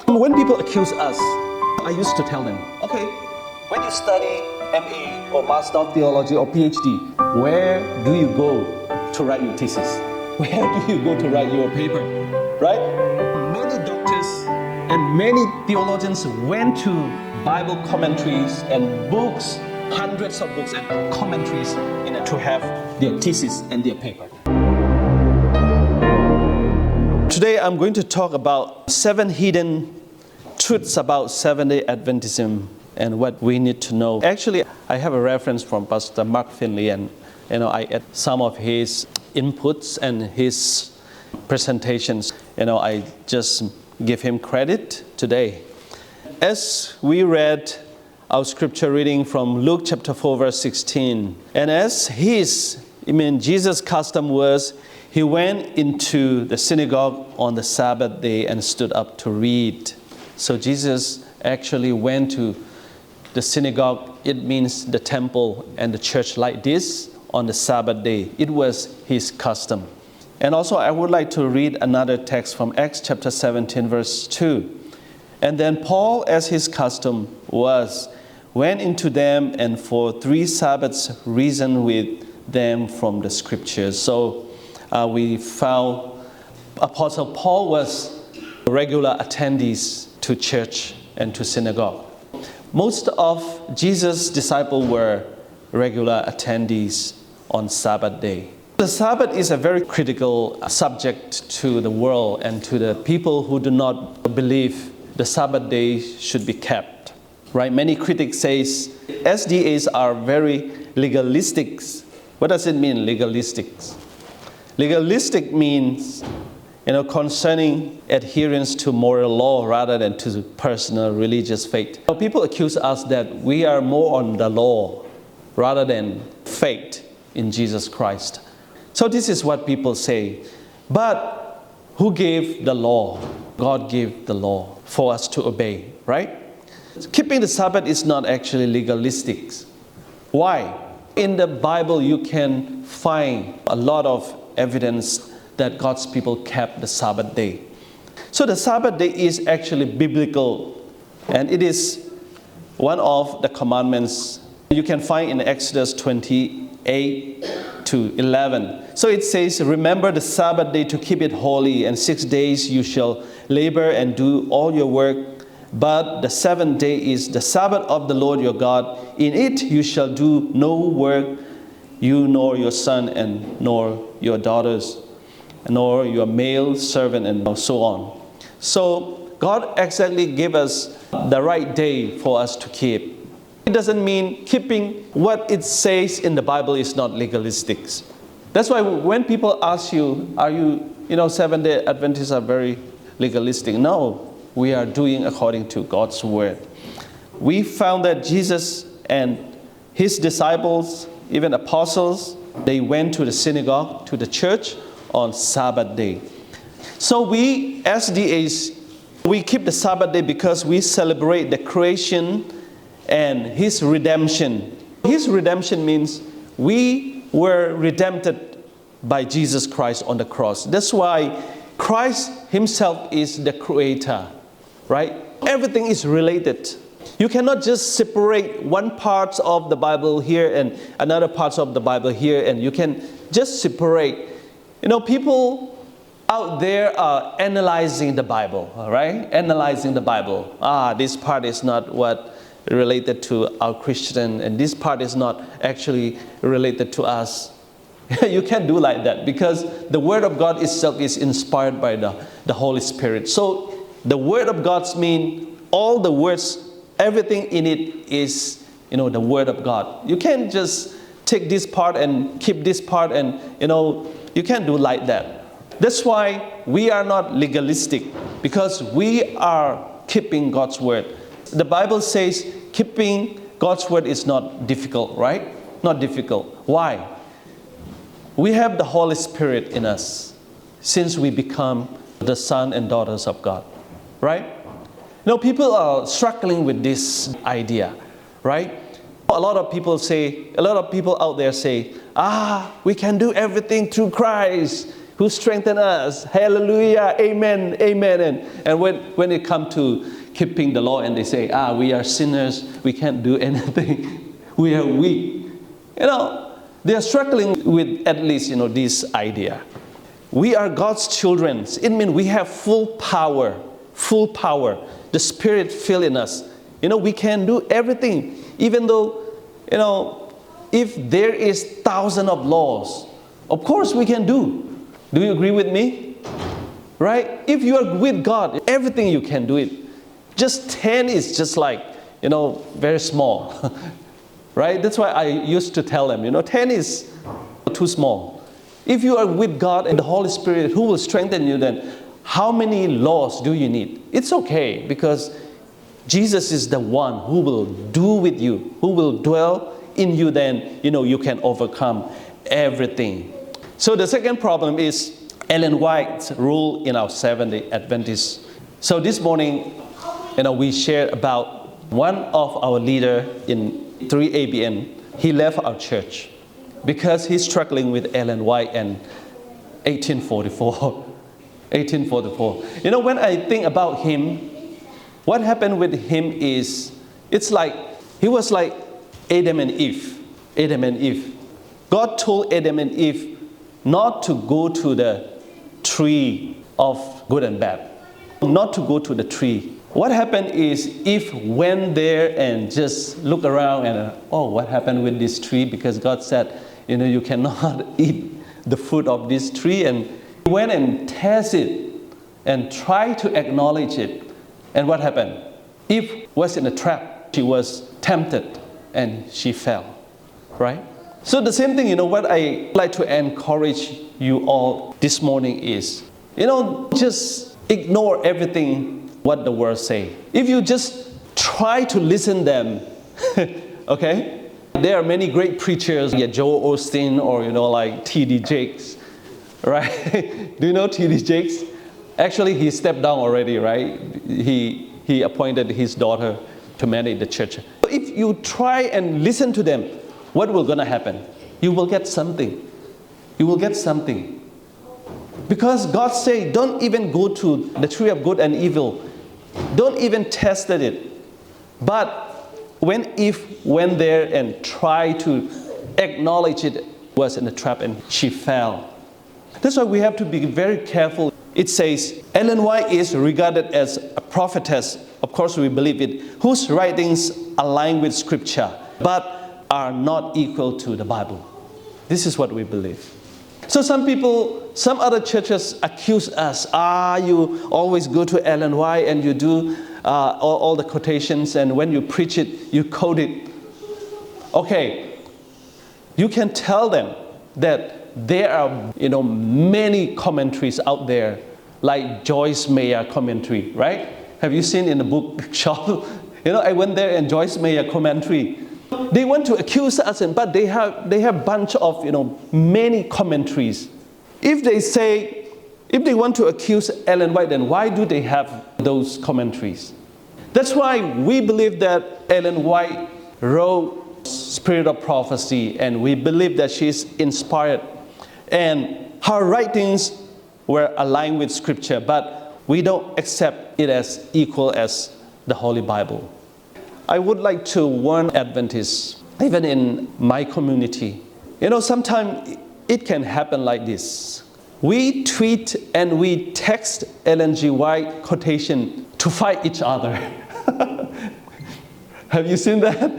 When people accuse us, I used to tell them, okay, when you study MA or Master of Theology or PhD, where do you go to write your thesis? Where do you go to write your paper? Right? Many doctors and many theologians went to Bible commentaries and books, hundreds of books and commentaries to have their thesis and their paper. Today I'm going to talk about 7 hidden truths about Seventh-day Adventism and what we need to know. Actually, I have a reference from Pastor Mark Finley, and I add some of his inputs and his presentations. I just give him credit today. As we read our scripture reading from Luke chapter 4 verse 16, and as Jesus' custom was, he went into the synagogue on the Sabbath day and stood up to read. So Jesus actually went to the synagogue. It means the temple and the church like this on the Sabbath day. It was his custom. And also I would like to read another text from Acts chapter 17 verse 2. And then Paul, as his custom was, went into them and for 3 Sabbaths reasoned with them from the scriptures. So we found Apostle Paul was regular attendees to church and to synagogue. Most of Jesus' disciples were regular attendees on Sabbath day. The Sabbath is a very critical subject to the world and to the people who do not believe the Sabbath day should be kept. Right? Many critics say SDAs are very legalistic. What does it mean, legalistic? Legalistic means, concerning adherence to moral law rather than to personal religious faith. People accuse us that we are more on the law rather than faith in Jesus Christ. So this is what people say. But who gave the law? God gave the law for us to obey, right? Keeping the Sabbath is not actually legalistic. Why? In the Bible, you can find a lot of evidence that God's people kept the Sabbath day. So the Sabbath day is actually biblical, and it is one of the commandments you can find in Exodus 28 to 11. So it says, remember the Sabbath day to keep it holy, and 6 days you shall labor and do all your work. But the 7th day is the Sabbath of the Lord your God. In it you shall do no work, you nor your son and nor your daughters, nor your male servant, and so on. So God exactly gave us the right day for us to keep. It doesn't mean keeping what it says in the Bible is not legalistic. That's why when people ask you, are you, Seventh-day Adventists are very legalistic? No, we are doing according to God's word. We found that Jesus and his disciples, even apostles, they went to the synagogue, to the church on Sabbath day. So we SDAs, we keep the Sabbath day because we celebrate the creation and his redemption. His redemption means we were redeemed by Jesus Christ on the cross. That's why Christ himself is the creator, right? Everything is related. You cannot just separate one part of the Bible here and another part of the Bible here, and you can just separate. People out there are analyzing the Bible, all right? Analyzing the Bible. This part is not what related to our Christian, and this part is not actually related to us. You can't do like that because the Word of God itself is inspired by the Holy Spirit. So the Word of God means all the words, everything in it is, the Word of God. You can't just take this part and keep this part and, you can't do like that. That's why we are not legalistic, because we are keeping God's Word. The Bible says keeping God's Word is not difficult, right? Not difficult. Why? We have the Holy Spirit in us since we become the sons and daughters of God, right? People are struggling with this idea, right? A lot of people out there say, we can do everything through Christ. who strengthens us. Hallelujah, amen, amen. And when it comes to keeping the law and they say, we are sinners, we can't do anything, we are weak. They are struggling with at least, this idea. We are God's children. It means we have full power. The Spirit fills in us. We can do everything, even though, if there is thousands of laws, of course we can do. Do you agree with me? Right? If you are with God, everything you can do it. Just 10 is just like, very small. Right? That's why I used to tell them, 10 is too small. If you are with God and the Holy Spirit who will strengthen you, then how many laws do you need? It's okay, because Jesus is the one who will do with you, who will dwell in you, then, you can overcome everything. So the second problem is Ellen White's rule in our Seventh-day Adventists. So this morning, we shared about one of our leader in 3ABN. He left our church because he's struggling with Ellen White and 1844. When I think about him, what happened with him is, it's like, he was like Adam and Eve. God told Adam and Eve not to go to the tree of good and bad. Not to go to the tree. What happened is Eve went there and just looked around and, what happened with this tree? Because God said, you cannot eat the fruit of this tree. And he went and tested it and tried to acknowledge it. And what happened? Eve was in a trap. She was tempted and she fell. Right? So the same thing, what I like to encourage you all this morning is, just ignore everything what the world say. If you just try to listen them, okay? There are many great preachers, Joel Osteen or, like T.D. Jakes, right? Do you know T.D. Jakes? Actually, he stepped down already, right? He appointed his daughter to manage the church. If you try and listen to them, what will gonna happen? You will get something. Because God say, don't even go to the tree of good and evil. Don't even test it. But when Eve went there and tried to acknowledge it was in a trap and she fell. That's why we have to be very careful. It says, Ellen White is regarded as a prophetess, of course we believe it, whose writings align with Scripture, but are not equal to the Bible. This is what we believe. So some other churches accuse us, you always go to Ellen White and you do all the quotations, and when you preach it, you quote it. Okay, you can tell them that there are, many commentaries out there, like Joyce Meyer commentary, right? Have you seen in the bookshop? I went there and Joyce Meyer commentary. They want to accuse us, but they have bunch of, many commentaries. If they want to accuse Ellen White, then why do they have those commentaries? That's why we believe that Ellen White wrote Spirit of Prophecy, and we believe that she's inspired. And her writings were aligned with Scripture, but we don't accept it as equal as the Holy Bible. I would like to warn Adventists, even in my community. Sometimes it can happen like this. We tweet and we text Ellen G. White quotation to fight each other. Have you seen that?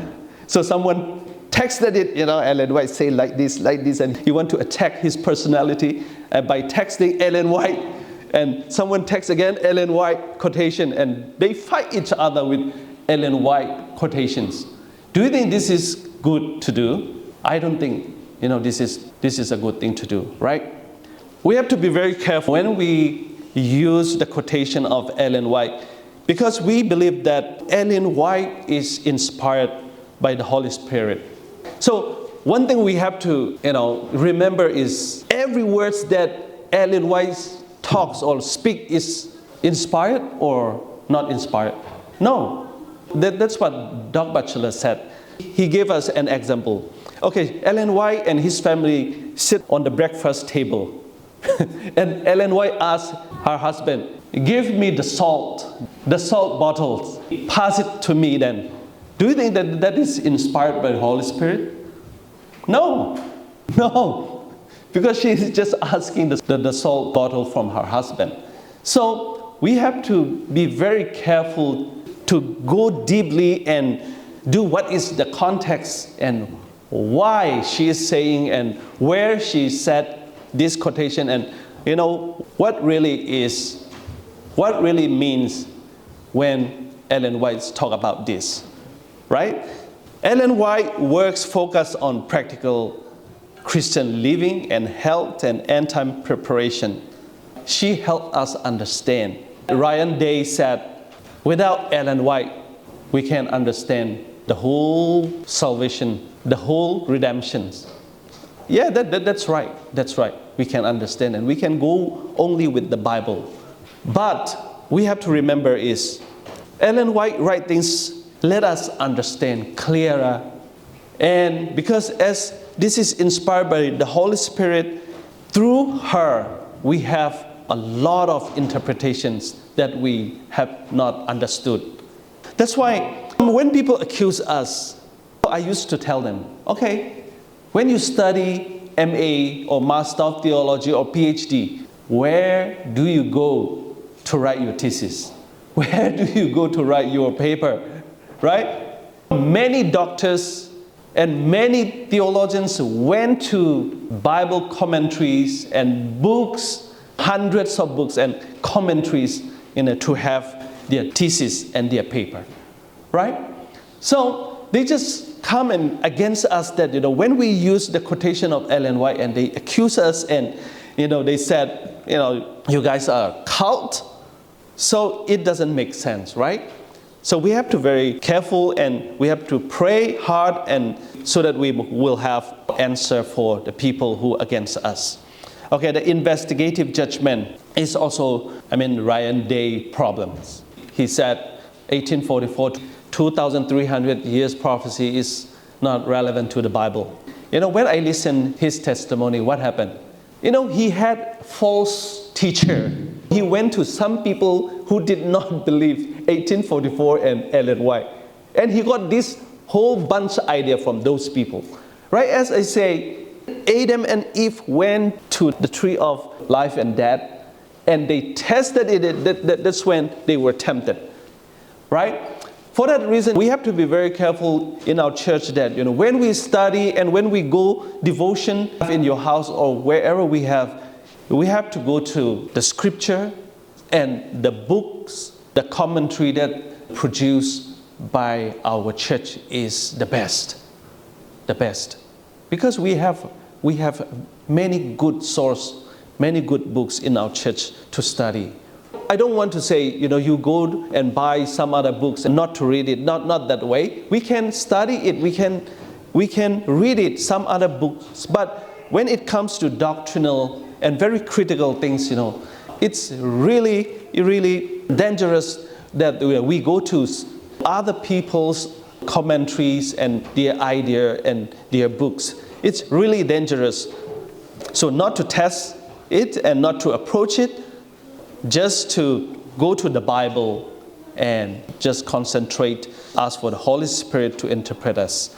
So someone texted it, Ellen White say like this, and he want to attack his personality by texting Ellen White. And someone texts again Ellen White quotation, and they fight each other with Ellen White quotations. Do you think this is good to do? I don't think, this is a good thing to do, right? We have to be very careful when we use the quotation of Ellen White, because we believe that Ellen White is inspired by the Holy Spirit. So one thing we have to, remember is every word that Ellen White talks or speak is inspired or not inspired. No. That's what Doug Batchelor said. He gave us an example. Okay, Ellen White and his family sit on the breakfast table. And Ellen White asked her husband, give me the salt bottles. Pass it to me then. Do you think that that is inspired by the Holy Spirit? No. Because she is just asking the salt bottle from her husband. So we have to be very careful to go deeply and do what is the context and why she is saying and where she said this quotation, and what really means when Ellen White talk about this, right? Ellen White works focused on practical Christian living and health and end-time preparation. She helped us understand. Ryan Day said, without Ellen White, we can't understand the whole salvation, the whole redemption. Yeah, that's right. That's right. We can understand, and we can go only with the Bible. But we have to remember is, Ellen White writings let us understand clearer. And because as this is inspired by the Holy Spirit, through her, we have a lot of interpretations that we have not understood. That's why when people accuse us, I used to tell them, okay, when you study MA or Master of Theology or PhD, where do you go to write your thesis? Where do you go to write your paper? Right? Many doctors and many theologians went to Bible commentaries and books, hundreds of books and commentaries, to have their thesis and their paper. Right? So they just come and against us that, when we use the quotation of Ellen White and they accuse us and, they said, you guys are a cult. So it doesn't make sense, right? So we have to be very careful and we have to pray hard and so that we will have answer for the people who are against us. Okay, the investigative judgment is also, Ryan Day problems. He said 1844, 2,300 years prophecy is not relevant to the Bible. When I listened his testimony, what happened? He had false teacher. He went to some people who did not believe 1844 and Ellen White. And he got this whole bunch of idea from those people. Right? As I say, Adam and Eve went to the tree of life and death and they tested it. That's when they were tempted. Right? For that reason, we have to be very careful in our church that, when we study and when we go devotion in your house or wherever we have to go to the scripture and the books, the commentary that produced by our church is the best. The best. Because we have many good sources, many good books in our church to study. I don't want to say, you go and buy some other books and not to read it, not that way. We can study it, we can read it, some other books. But when it comes to doctrinal and very critical things, it's really, really dangerous that we go to other people's commentaries and their idea and their books. It's really dangerous. So not to test it and not to approach it, just to go to the Bible and just concentrate, ask for the Holy Spirit to interpret us.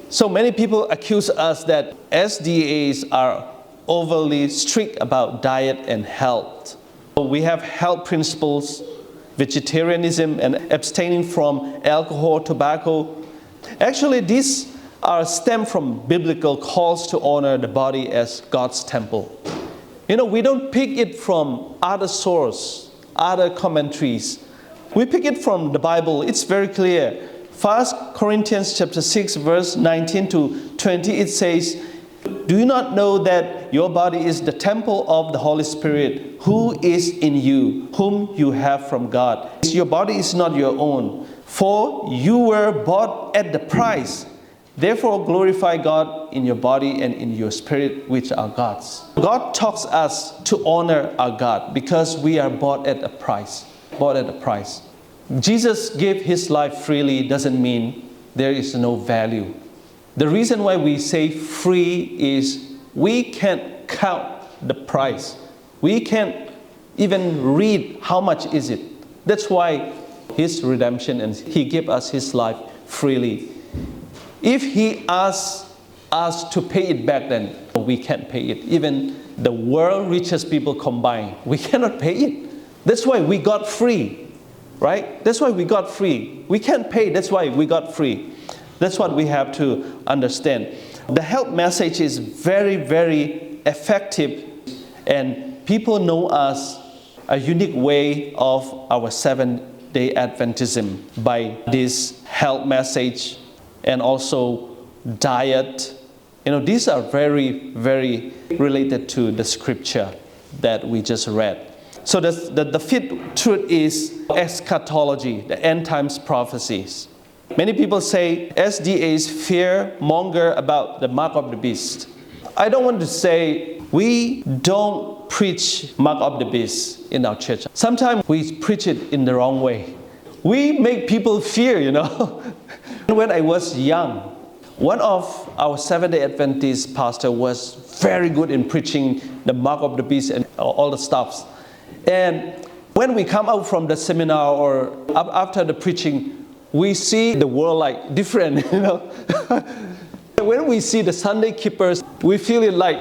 So many people accuse us that SDAs are overly strict about diet and health. We have health principles, vegetarianism, and abstaining from alcohol, tobacco. Actually, these are stem from biblical calls to honor the body as God's temple. We don't pick it from other source, other commentaries. We pick it from the Bible. It's very clear. 1 Corinthians chapter 6, verse 19 to 20, it says, "Do you not know that your body is the temple of the Holy Spirit, who is in you, whom you have from God? Your body is not your own, for you were bought at the price. Therefore glorify God in your body and in your spirit, which are God's." God talks us to honor our God because we are bought at a price. Bought at a price. Jesus gave his life freely doesn't mean there is no value. The reason why we say free is we can't count the price We can't even read how much is it. That's why His redemption, and He gave us His life freely. If He asks us to pay it back, then we can't pay it. Even the world richest people combined, we cannot pay it. That's why we got free, right? That's why we got free. We can't pay, that's why we got free. That's what we have to understand. The health message is very, very effective, and people know us a unique way of our Seventh-day Adventism by this health message and also diet. These are very, very related to the scripture that we just read. So the fifth truth is eschatology, the end times prophecies. Many people say SDAs fear monger about the mark of the beast. I don't want to say we don't preach mark of the beast in our church. Sometimes we preach it in the wrong way. We make people fear, When I was young, one of our Seventh-day Adventist pastor was very good in preaching the mark of the beast and all the stuffs. And when we come out from the seminar or after the preaching, we see the world like different, When we see the Sunday keepers, we feel it like,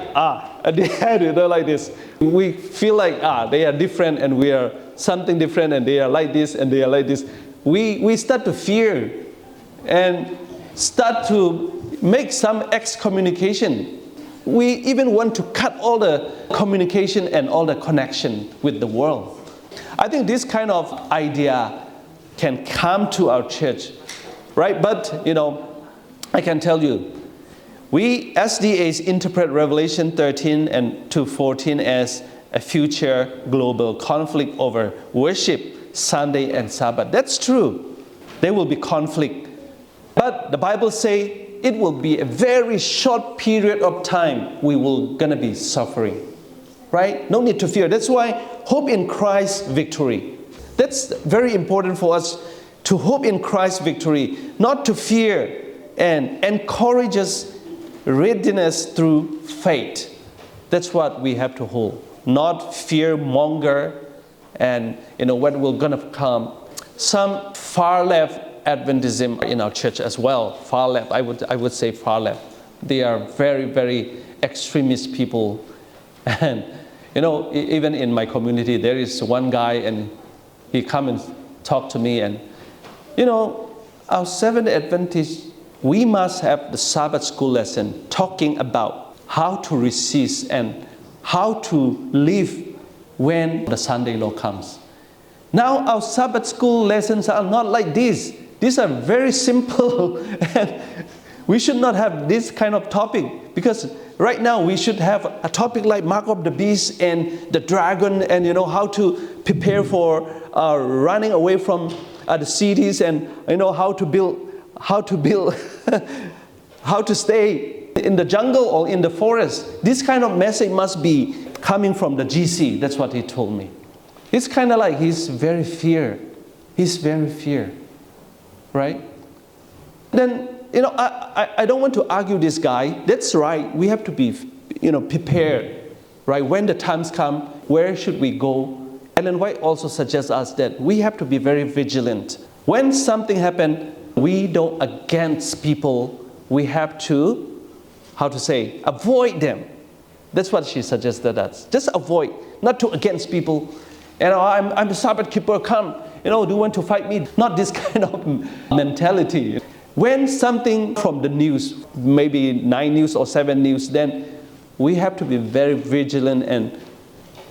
they had like this. We feel like, they are different and we are something different and they are like this and they are like this. We start to fear and start to make some excommunication. We even want to cut all the communication and all the connection with the world. I think this kind of idea can come to our church, right? But, I can tell you, we SDAs interpret Revelation 13 and to 14 as a future global conflict over worship, Sunday and Sabbath. That's true. There will be conflict. But the Bible says it will be a very short period of time we will gonna be suffering. Right? No need to fear. That's why hope in Christ's victory. That's very important for us to hope in Christ's victory, not to fear, and encourage us readiness through faith. That's what we have to hold. Not fear monger and what will gonna come. Some far left Adventism in our church as well. Far left, I would say far left. They are very, very extremist people. And even in my community, there is one guy and he come and talk to me and our Seventh-day Adventists, we must have the Sabbath school lesson talking about how to resist and how to live when the Sunday law comes. Now our Sabbath school lessons are not like this. These are very simple and we should not have this kind of topic, because right now we should have a topic like mark of the beast and the dragon and how to prepare for running away from the cities and how to build how to stay in the jungle or in the forest. This kind of message must be coming from the GC. That's what he told me. It's kind of like he's very fear, right? Then I don't want to argue this guy. That's right. We have to be prepared, right? When the times come, where should we go? Ellen White also suggests us that we have to be very vigilant. When something happens, we don't against people. We have to, avoid them. That's what she suggested us. Just avoid, not to against people. I'm a Sabbath keeper, come. Do you want to fight me? Not this kind of mentality. When something from the news, maybe 9 news or 7 news, then we have to be very vigilant and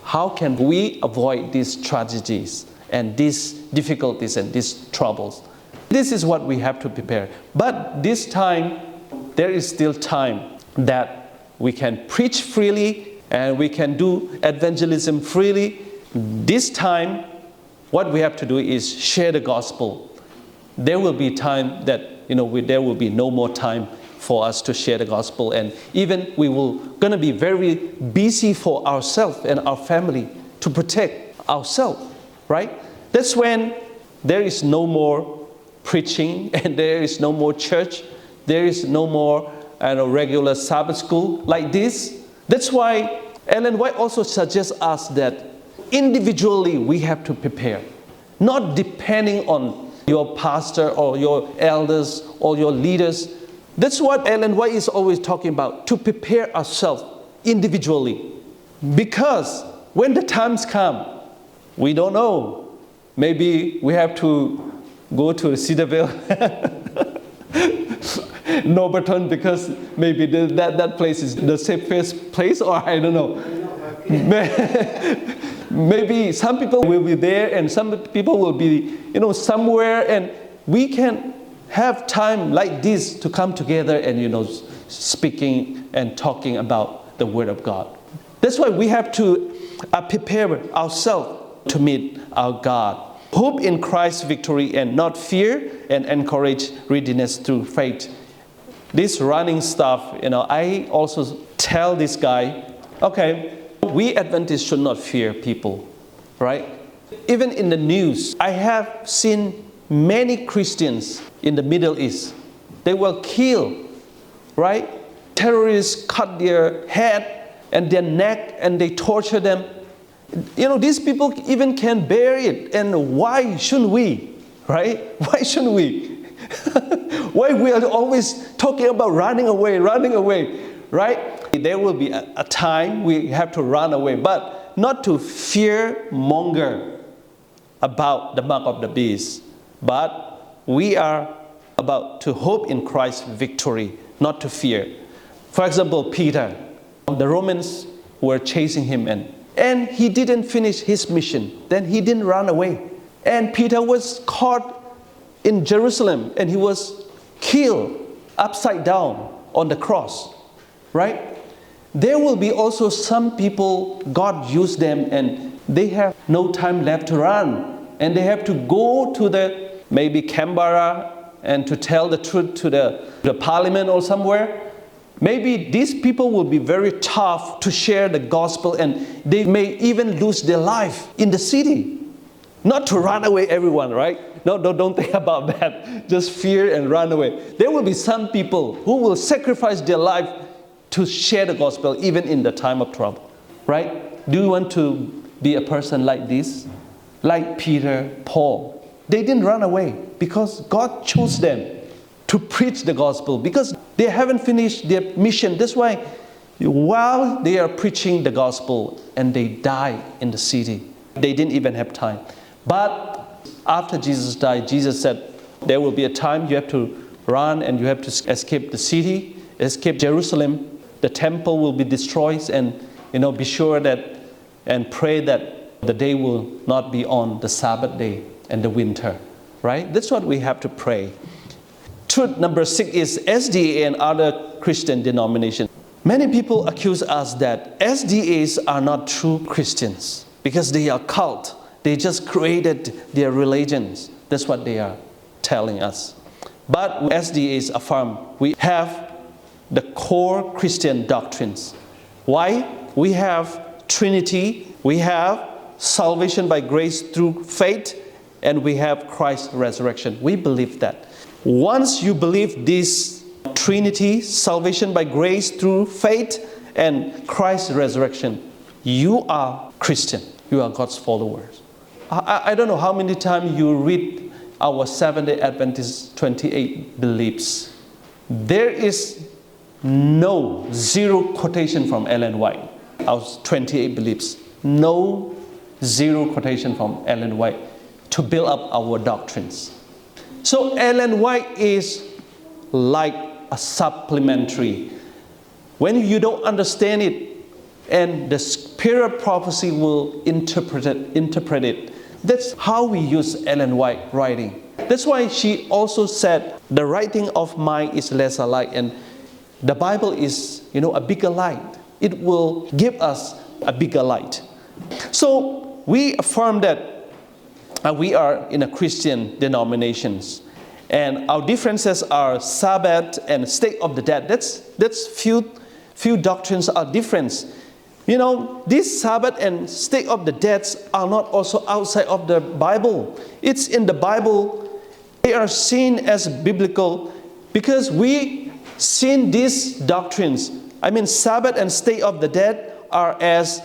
how can we avoid these tragedies and these difficulties and these troubles. This is what we have to prepare. But this time, there is still time that we can preach freely and we can do evangelism freely. This time, what we have to do is share the gospel. There will be time that there will be no more time for us to share the gospel, and even we will gonna be very busy for ourselves and our family to protect ourselves, right? That's when there is no more preaching and there is no more church, there is no more regular Sabbath school like this. That's why Ellen White also suggests us that individually we have to prepare, not depending on your pastor or your elders or your leaders. That's what Ellen White is always talking about, to prepare ourselves individually. Because when the times come, we don't know. Maybe we have to go to Cedarville, Norberton, because maybe that place is the safest place, or I don't know. Maybe some people will be there and some people will be, somewhere, and we can have time like this to come together and, speaking and talking about the Word of God. That's why we have to prepare ourselves to meet our God. Hope in Christ's victory and not fear, and encourage readiness through faith. This running stuff, I also tell this guy, okay, we Adventists should not fear people, right? Even in the news, I have seen many Christians in the Middle East. They were killed, right? Terrorists cut their head and their neck and they torture them. These people even can bear it. And why shouldn't we, right? Why shouldn't we? Why we are always talking about running away, right? There will be a time we have to run away, but not to fear monger about the mark of the beast. But we are about to hope in Christ's victory, not to fear. For example, Peter, the Romans were chasing him and he didn't finish his mission. Then he didn't run away. And Peter was caught in Jerusalem and he was killed upside down on the cross, right? There will be also some people, God used them and they have no time left to run. And they have to go to maybe Canberra and to tell the truth to the parliament or somewhere. Maybe these people will be very tough to share the gospel and they may even lose their life in the city. Not to run away everyone, right? No, don't think about that. Just fear and run away. There will be some people who will sacrifice their life to share the gospel even in the time of trouble, right? Do you want to be a person like this? Like Peter, Paul. They didn't run away because God chose them to preach the gospel because they haven't finished their mission. That's why while they are preaching the gospel and they die in the city, they didn't even have time. But after Jesus died, Jesus said, there will be a time you have to run and you have to escape the city, escape Jerusalem. The temple will be destroyed and, be sure that and pray that the day will not be on the Sabbath day and the winter, right? That's what we have to pray. Truth number 6 is SDA and other Christian denominations. Many people accuse us that SDAs are not true Christians because they are cult. They just created their religions. That's what they are telling us. But SDAs affirm we have the core Christian doctrines. Why? We have Trinity, we have salvation by grace through faith, and we have Christ's resurrection. We believe that. Once you believe this Trinity, salvation by grace through faith, and Christ's resurrection, you are Christian. You are God's followers. I don't know how many times you read our Seventh-day Adventist 28 beliefs. There is zero quotation from Ellen White. Our 28 beliefs. Zero quotation from Ellen White to build up our doctrines. So Ellen White is like a supplementary. When you don't understand it, and the spirit of prophecy will interpret it. That's how we use Ellen White writing. That's why she also said, the writing of mine is lesser light, and the Bible is, a bigger light. It will give us a bigger light. So we affirm that we are in a Christian denominations, and our differences are Sabbath and state of the dead. That's few doctrines are different. This Sabbath and state of the dead are not also outside of the Bible. It's in the Bible. They are seen as biblical because we seen these doctrines. Sabbath and state of the dead are as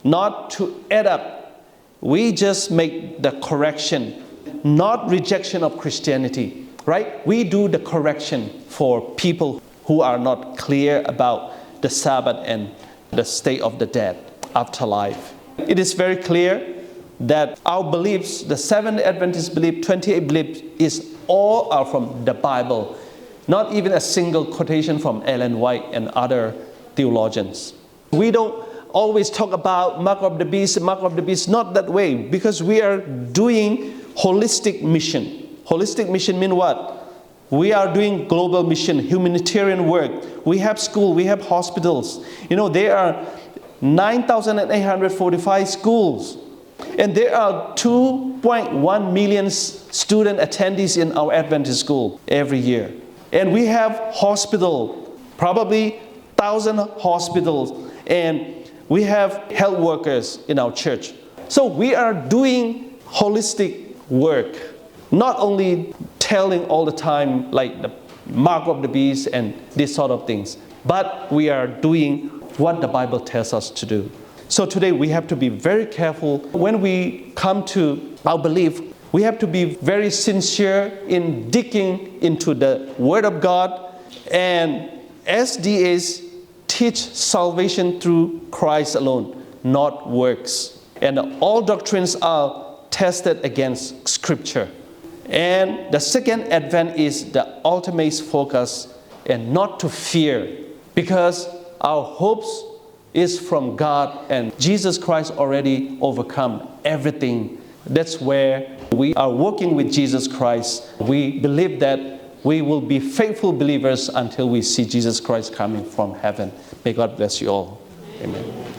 not to add up. We just make the correction, not rejection of Christianity, right? We do the correction for people who are not clear about the Sabbath and the state of the dead, afterlife. It is very clear that our beliefs, the Seventh-day Adventist belief, 28 beliefs, is all are from the Bible. Not even a single quotation from Ellen White and other theologians. We don't always talk about mark of the beast, not that way, because we are doing holistic mission. Holistic mission means what? We are doing global mission, humanitarian work. We have school, we have hospitals. There are 9,845 schools. And there are 2.1 million student attendees in our Adventist school every year. And we have hospital, probably 1,000 hospitals. And we have health workers in our church. So we are doing holistic work. Not only telling all the time like the mark of the beast and these sort of things, but we are doing what the Bible tells us to do. So today we have to be very careful. When we come to our belief, we have to be very sincere in digging into the Word of God. And SDAs teach salvation through Christ alone, not works. And all doctrines are tested against Scripture. And the second advent is the ultimate focus and not to fear, because our hopes is from God and Jesus Christ already overcome everything. That's where we are working with Jesus Christ. We believe that we will be faithful believers until we see Jesus Christ coming from heaven. May God bless you all. Amen.